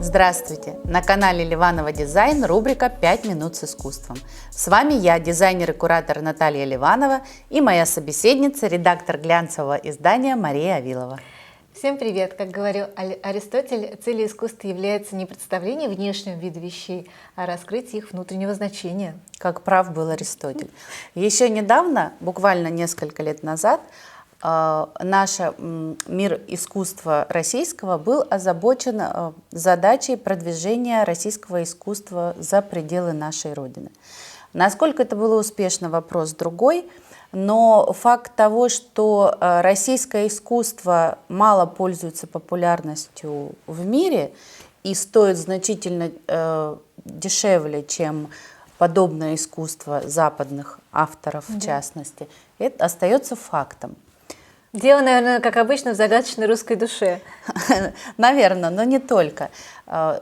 Здравствуйте! На канале Ливанова Дизайн рубрика «5 минут с искусством». С вами я, дизайнер и куратор Наталья Ливанова, и моя собеседница, редактор глянцевого издания Мария Авилова. Всем привет! Как говорил Аристотель, целью искусства является не представление внешнего вида вещей, а раскрытие их внутреннего значения. Как прав был Аристотель. Еще недавно, буквально несколько лет назад, наш мир искусства российского был озабочен задачей продвижения российского искусства за пределы нашей Родины. Насколько это было успешно, вопрос другой, но факт того, что российское искусство мало пользуется популярностью в мире и стоит значительно дешевле, чем подобное искусство западных авторов, в частности, это остается фактом. Дело, наверное, как обычно, в загадочной русской душе. Наверное, но не только.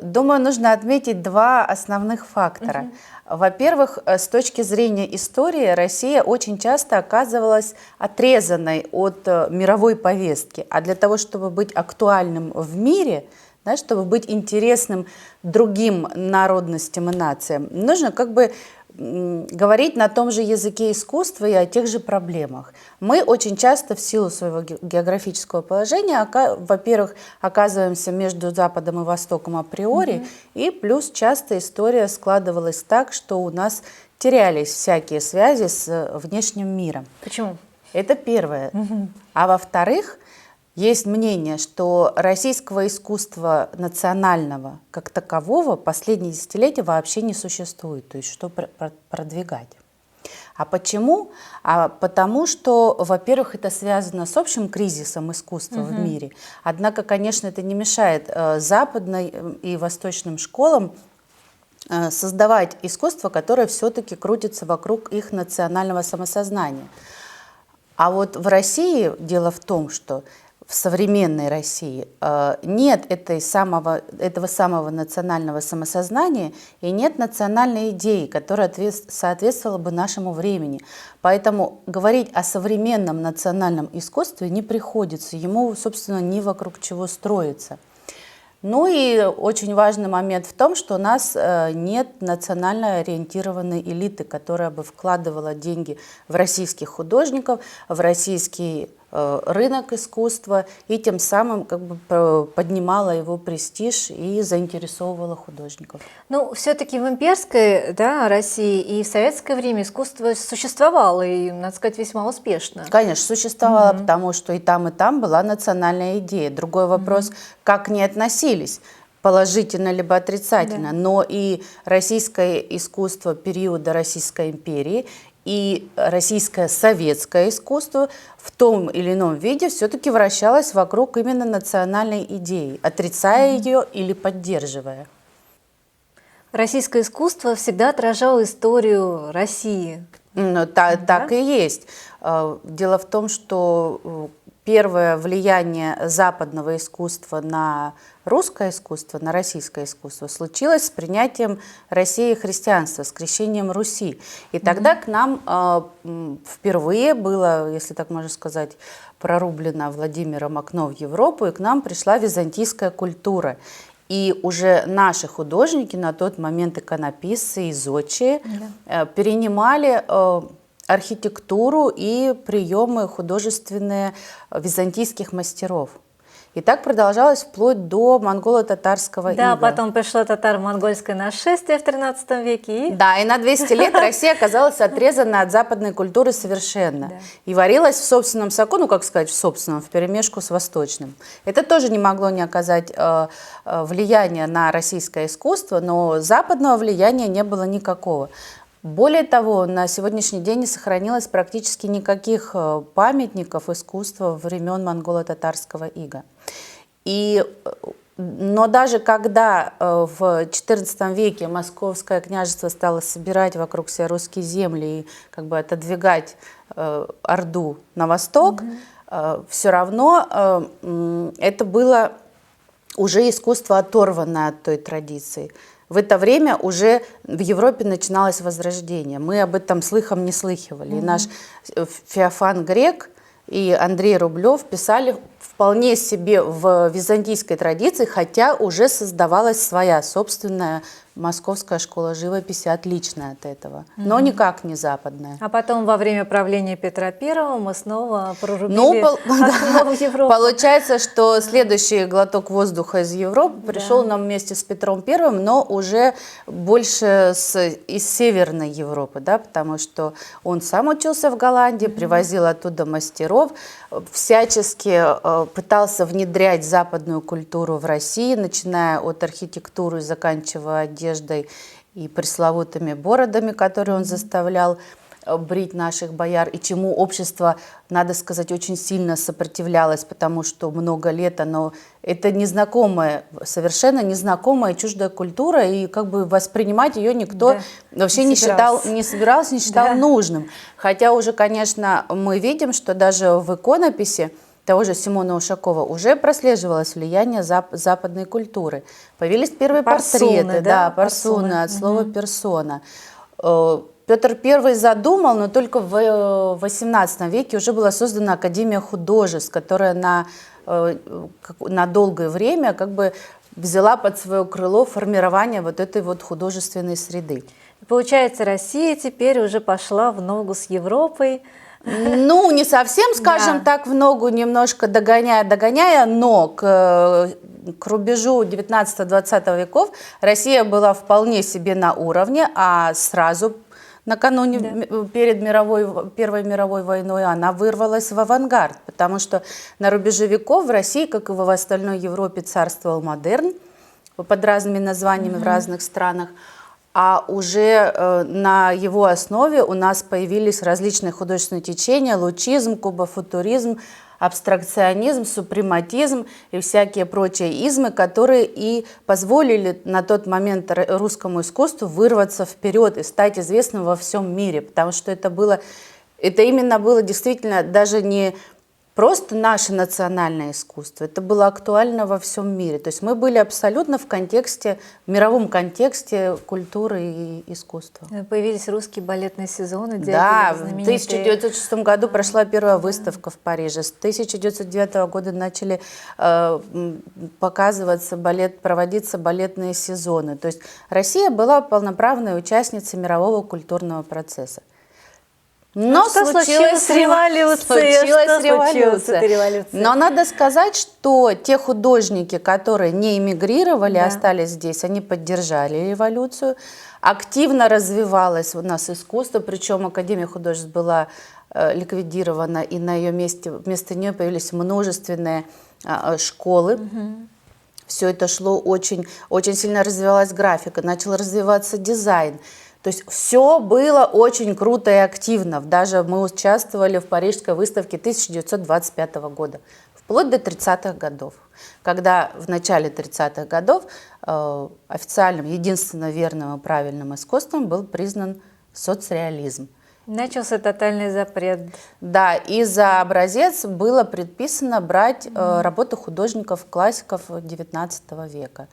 Думаю, нужно отметить два основных фактора. Во-первых, с точки зрения истории, Россия очень часто оказывалась отрезанной от мировой повестки. А для того, чтобы быть актуальным в мире, да, чтобы быть интересным другим народностям и нациям, нужно говорить на том же языке искусства и о тех же проблемах. Мы очень часто в силу своего географического положения, во-первых, оказываемся между Западом и Востоком априори, и плюс часто история складывалась так, что у нас терялись всякие связи с внешним миром. Почему? Это первое. А во-вторых, есть мнение, что российского искусства национального как такового последние десятилетия вообще не существует. То есть что продвигать? А почему? Потому что, во-первых, это связано с общим кризисом искусства в мире. Однако, конечно, это не мешает западной и восточным школам создавать искусство, которое все-таки крутится вокруг их национального самосознания. А вот в России дело в том, что в современной России нет этого самого национального самосознания и нет национальной идеи, которая соответствовала бы нашему времени. Поэтому говорить о современном национальном искусстве не приходится, ему, собственно, ни вокруг чего строиться. Ну и очень важный момент в том, что у нас нет национально ориентированной элиты, которая бы вкладывала деньги в российских художников, в российский рынок искусства и тем самым поднимала его престиж и заинтересовывала художников. Ну, все-таки в имперской России и в советское время искусство существовало, и, надо сказать, весьма успешно. Конечно, существовало, потому что и там была национальная идея. Другой вопрос, как к ней относились. Положительно либо отрицательно. Но и российское искусство периода Российской империи и российское советское искусство в том или ином виде все-таки вращалось вокруг именно национальной идеи, отрицая ее или поддерживая. Российское искусство всегда отражало историю России. Так и есть. Дело в том, что первое влияние западного искусства на русское искусство, на российское искусство случилось с принятием России христианства, с крещением Руси. И тогда к нам впервые было, если так можно сказать, прорублено Владимиром окно в Европу, и к нам пришла византийская культура. И уже наши художники, на тот момент иконописцы и зодчие, перенимали архитектуру и приемы художественные византийских мастеров. И так продолжалось вплоть до монголо-татарского ига. Да, потом пришло татаро-монгольское нашествие в XIII веке. Да, и на 200 лет Россия оказалась отрезана от западной культуры совершенно. И варилась в собственном соку, в собственном, вперемешку с восточным. Это тоже не могло не оказать влияния на российское искусство, но западного влияния не было никакого. Более того, на сегодняшний день не сохранилось практически никаких памятников искусства времен монголо-татарского ига. Но даже когда в XIV веке Московское княжество стало собирать вокруг себя русские земли и отодвигать Орду на восток, все равно это было уже искусство, оторванное от той традиции. В это время уже в Европе начиналось возрождение. Мы об этом слыхом не слыхивали. И наш Феофан Грек и Андрей Рублев писали вполне себе в византийской традиции, хотя уже создавалась своя собственная Московская школа живописи, отличная от этого, но никак не западная. А потом во время правления Петра I мы снова прорубили Ну, в Европу. получается, что следующий глоток воздуха из Европы пришел нам вместе с Петром I, но уже больше из Северной Европы, да, потому что он сам учился в Голландии, привозил оттуда мастеров, всячески пытался внедрять западную культуру в России, начиная от архитектуры, заканчивая одеждой и пресловутыми бородами, которые он заставлял брить наших бояр, и чему общество, надо сказать, очень сильно сопротивлялось, потому что много лет это незнакомая, совершенно незнакомая чуждая культура, и как бы воспринимать ее никто вообще не считал нужным. Хотя уже, конечно, мы видим, что даже в иконописи того же Симона Ушакова уже прослеживалось влияние западной культуры. Появились первые портреты, парсуны, от слова персона. Петр I задумал, но только в XVIII веке уже была создана Академия художеств, которая на долгое время как бы взяла под свое крыло формирование вот этой вот художественной среды. Получается, Россия теперь уже пошла в ногу с Европой. Ну, не совсем, скажем так, в ногу, немножко догоняя, но к рубежу 19-20 веков Россия была вполне себе на уровне, а сразу накануне, перед Первой мировой войной, она вырвалась в авангард, потому что на рубеже веков в России, как и в остальной Европе, царствовал модерн под разными названиями в разных странах. А уже на его основе у нас появились различные художественные течения: лучизм, кубофутуризм, абстракционизм, супрематизм и всякие прочие измы, которые и позволили на тот момент русскому искусству вырваться вперед и стать известным во всем мире, потому что это именно было действительно даже не просто наше национальное искусство, это было актуально во всем мире. То есть мы были абсолютно в мировом контексте культуры и искусства. Появились русские балетные сезоны. Да, в 1906 году прошла первая выставка в Париже. С 1909 года начали проводиться балетные сезоны. То есть Россия была полноправной участницей мирового культурного процесса. Но что случилась революция. Но надо сказать, что те художники, которые не эмигрировали, остались здесь, они поддержали революцию. Активно развивалось у нас искусство, причем Академия художеств была ликвидирована, и на ее вместо нее появились множественные школы. Все это шло очень сильно развивалась графика, начал развиваться дизайн. То есть все было очень круто и активно. Даже мы участвовали в Парижской выставке 1925 года, вплоть до 30-х годов, когда в начале 30-х годов официальным, единственно верным и правильным искусством был признан соцреализм. Начался тотальный запрет. Да, и за образец было предписано брать работы художников-классиков XIX века.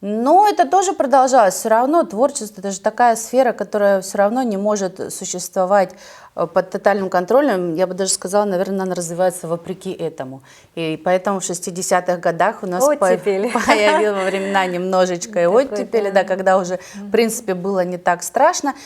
Но это тоже продолжалось. Все равно творчество – это же такая сфера, которая все равно не может существовать под тотальным контролем. Я бы даже сказала, наверное, она развивается вопреки этому. И поэтому в 60-х годах у нас появилась во времена немножечко и оттепели, да, когда уже, в принципе, было не так страшно,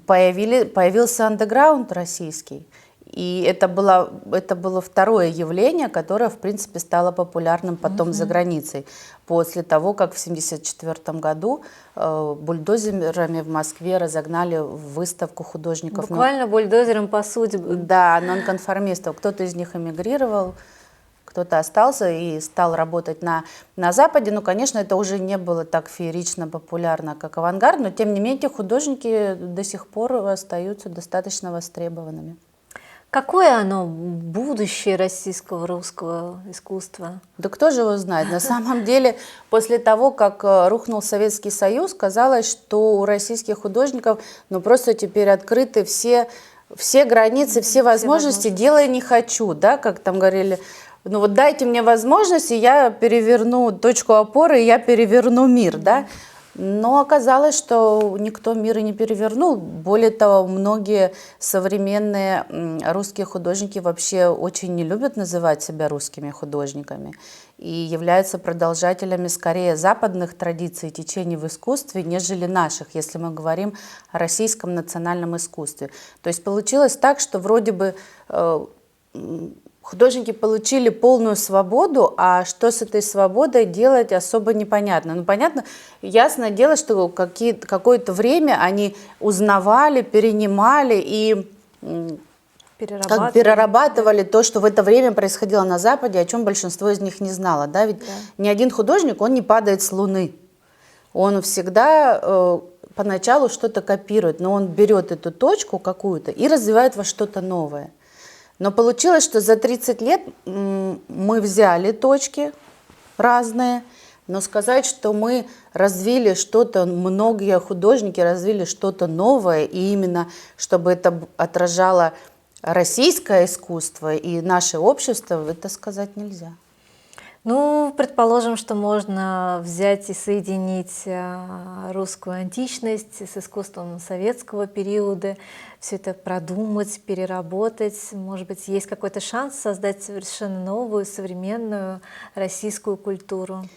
появился андеграунд российский. И это было второе явление, которое, в принципе, стало популярным потом за границей. После того, как в 1974 году бульдозерами в Москве разогнали выставку художников. Буквально бульдозером по судьбе. Да, нонконформистов. Кто-то из них эмигрировал, кто-то остался и стал работать на Западе. Ну, конечно, это уже не было так феерично популярно, как авангард, но, тем не менее, эти художники до сих пор остаются достаточно востребованными. Какое оно будущее российского русского искусства? Да кто же его знает? На самом деле, после того, как рухнул Советский Союз, казалось, что у российских художников просто теперь открыты все границы, все возможности, делай не хочу, да, как там говорили. Ну вот дайте мне возможности, я переверну точку опоры, я переверну мир, да. Но оказалось, что никто мир и не перевернул. Более того, многие современные русские художники вообще очень не любят называть себя русскими художниками и являются продолжателями скорее западных традиций и течений в искусстве, нежели наших, если мы говорим о российском национальном искусстве. То есть получилось так, что вроде бы художники получили полную свободу, а что с этой свободой делать особо непонятно. Ну, понятно, ясное дело, что какое-то время они узнавали, перенимали и перерабатывали то, что в это время происходило на Западе, о чем большинство из них не знало. Да? Ведь ни один художник, он не падает с Луны. Он всегда поначалу что-то копирует, но он берет эту точку какую-то и развивает во что-то новое. Но получилось, что за 30 лет мы взяли точки разные, но сказать, что мы развили что-то, многие художники развили что-то новое, и именно чтобы это отражало российское искусство и наше общество, это сказать нельзя. Ну, предположим, что можно взять и соединить русскую античность с искусством советского периода, все это продумать, переработать. Может быть, есть какой-то шанс создать совершенно новую, современную российскую культуру?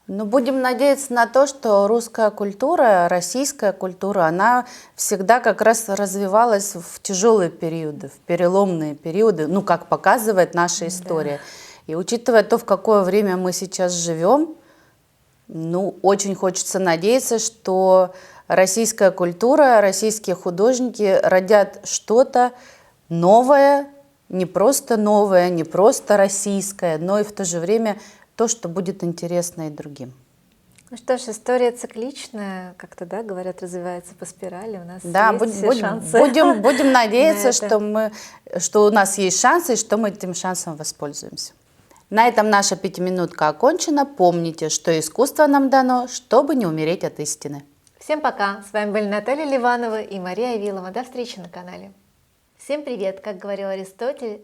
Но будем надеяться на то, что русская культура, российская культура, она всегда как раз развивалась в тяжелые периоды, в переломные периоды, ну, как показывает наша история. И учитывая то, в какое время мы сейчас живем, ну, очень хочется надеяться, что российская культура, российские художники родят что-то новое, не просто российское, но и в то же время то, что будет интересно и другим. Ну что ж, история цикличная, как-то, да, говорят, развивается по спирали. У нас есть все шансы. Будем надеяться, что у нас есть шансы, и что мы этим шансом воспользуемся. На этом наша пятиминутка окончена. Помните, что искусство нам дано, чтобы не умереть от истины. Всем пока! С вами были Наталья Ливанова и Мария Авилова. До встречи на канале. Всем привет! Как говорил Аристотель...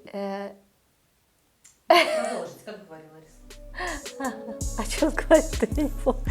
Продолжить, как говорил Аристотель. А что он говорит, я не помню.